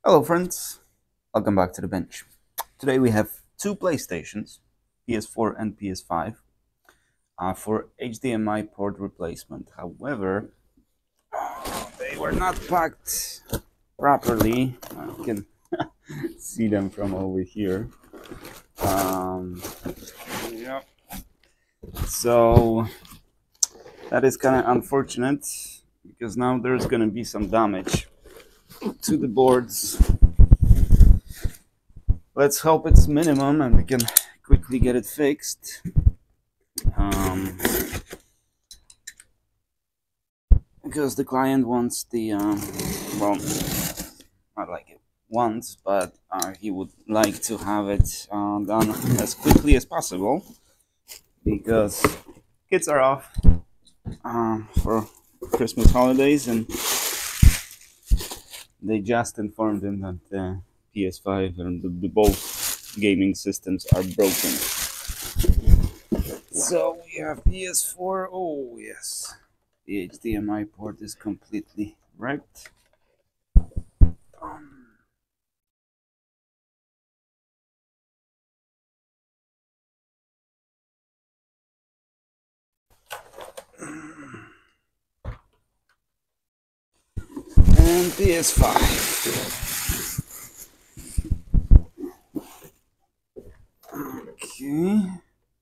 Hello friends, welcome back to the bench. Today we have two PlayStations, PS4 and PS5, for HDMI port replacement. However, they were not packed properly. You can see them from over here. Yep. So that is kind of unfortunate because now there's going to be some damage to the boards. Let's hope it's minimum and we can quickly get it fixed. Because the client wants the, well, not like it wants, but he would like to have it done as quickly as possible because kids are off for Christmas holidays and they just informed him that the PS5 and the both gaming systems are broken. So we have PS4. Oh yes, the HDMI port is completely wrecked. And PS5. Okay.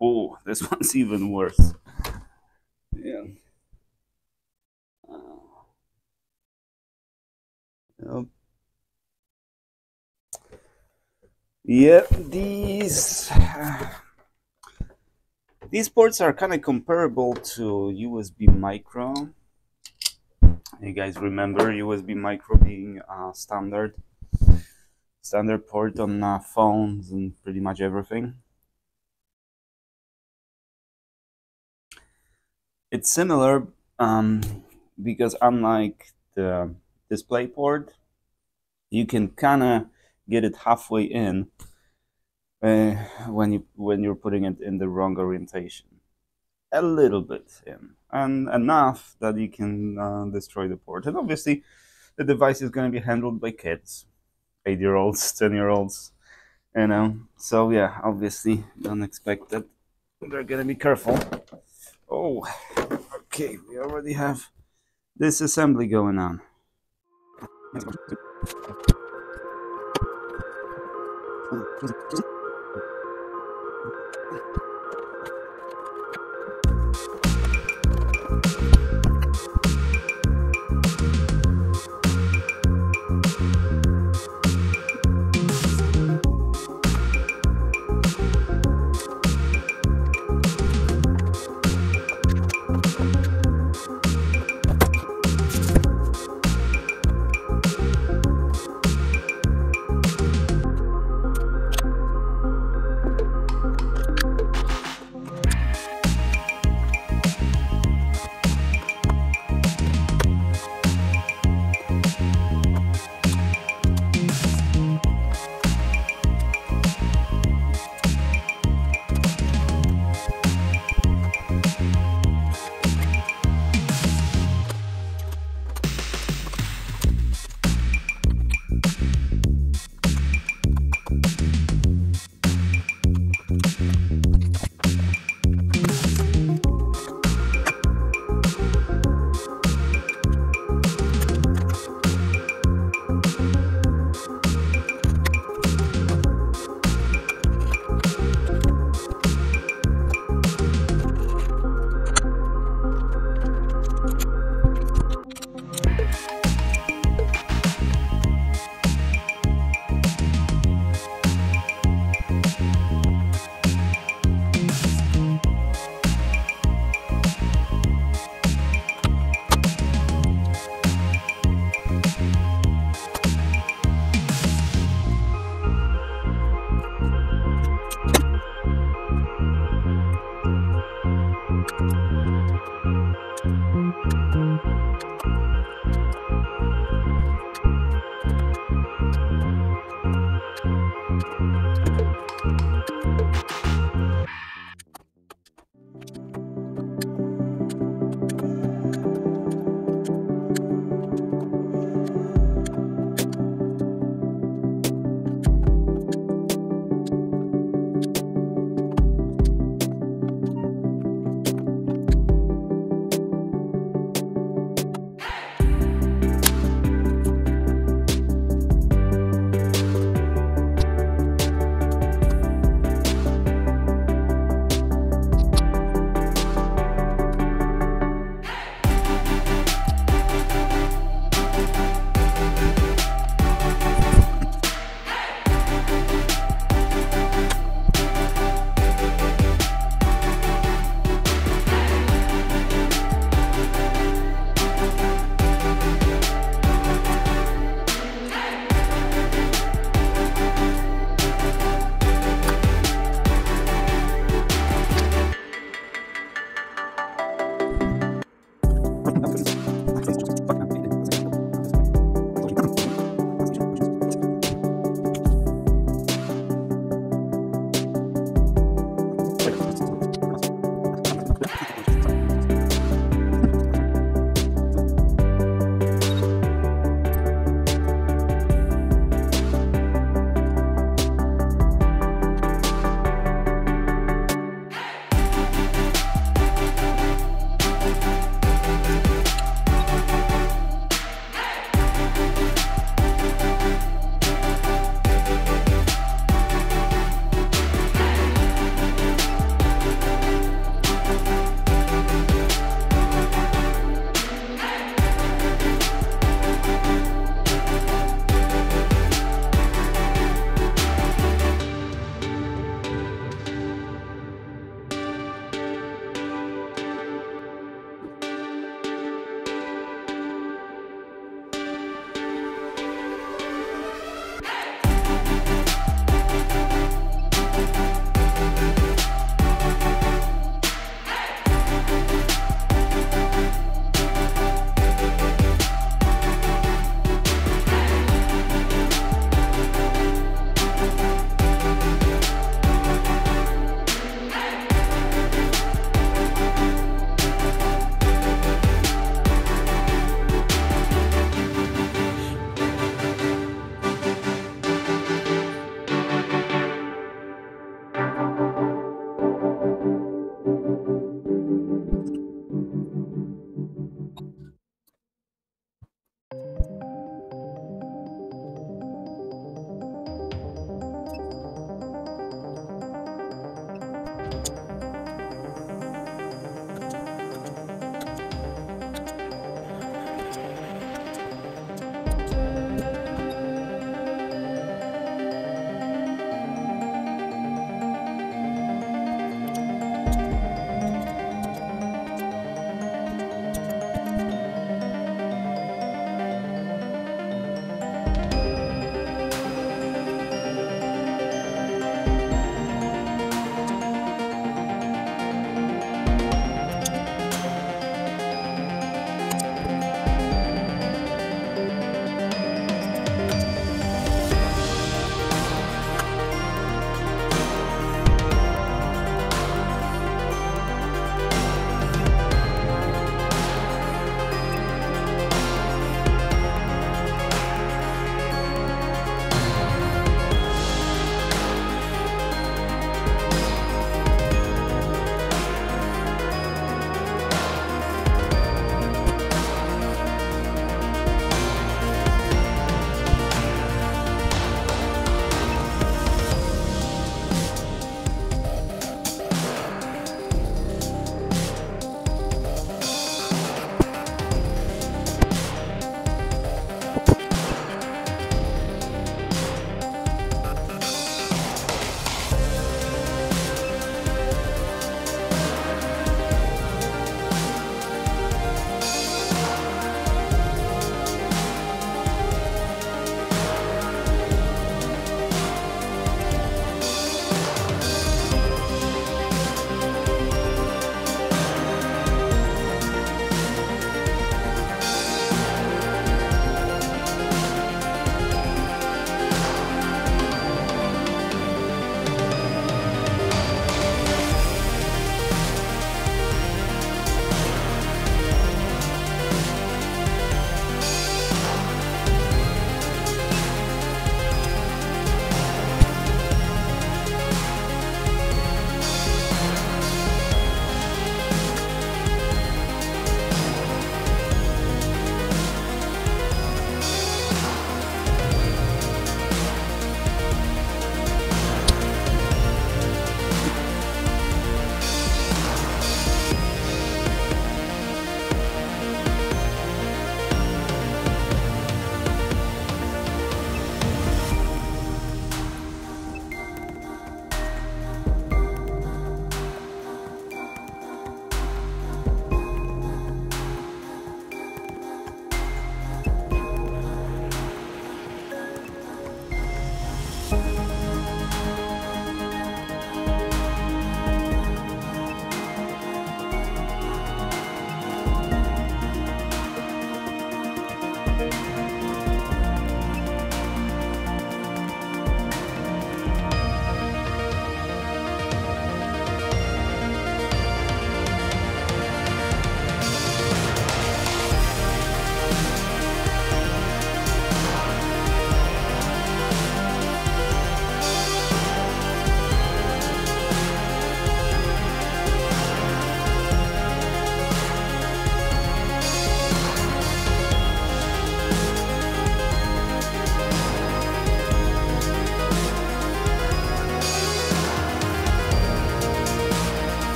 Oh, this one's even worse. Yeah. Yep. Yeah, these ports are kind of comparable to USB micro. You guys remember USB micro being standard port on phones and pretty much everything. It's similar because unlike the display port, you can kind of get it halfway in when you're putting it in the wrong orientation, a little bit in, and enough that you can destroy the port. And obviously, the device is going to be handled by kids, 8-year-olds, 10-year-olds, you know. So yeah, obviously, don't expect that they're going to be careful. Oh, okay, we already have this assembly going on.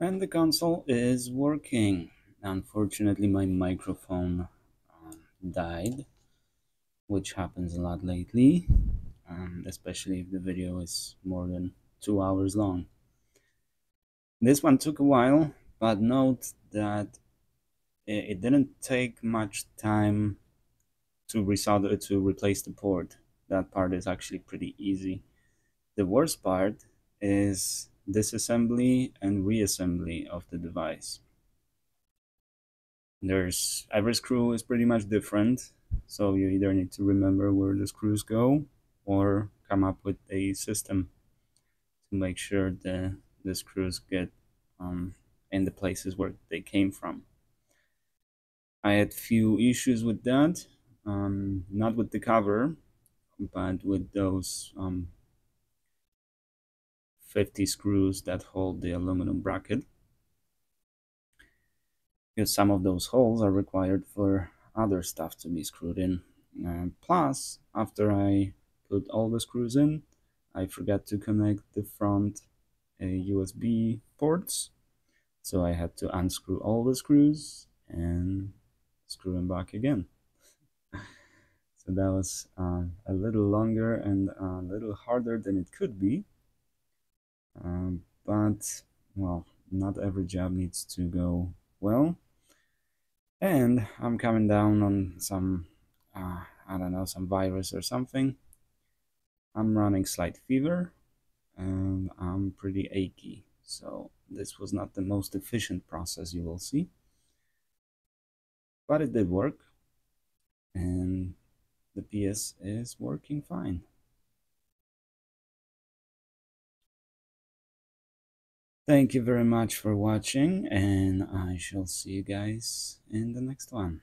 And the console is working. Unfortunately, my microphone died, which happens a lot lately, especially if the video is more than 2 hours long. This one took a while, but note that it didn't take much time to resolder to replace the port. That part is actually pretty easy. The worst part is disassembly and reassembly of the device. There's every screw is pretty much different, so you either need to remember where the screws go or come up with a system to make sure the screws get in the places where they came from. I had few issues with that, not with the cover, but with those 50 screws that hold the aluminum bracket, because some of those holes are required for other stuff to be screwed in. Plus, after I put all the screws in, I forgot to connect the front USB ports, so I had to unscrew all the screws and screw them back again. So that was a little longer and a little harder than it could be, but well, not every job needs to go well. And I'm coming down on some, I don't know, some virus or something. I'm running slight fever and I'm pretty achy. So this was not the most efficient process you will see, but it did work, and the PS is working fine. Thank you very much for watching, and I shall see you guys in the next one.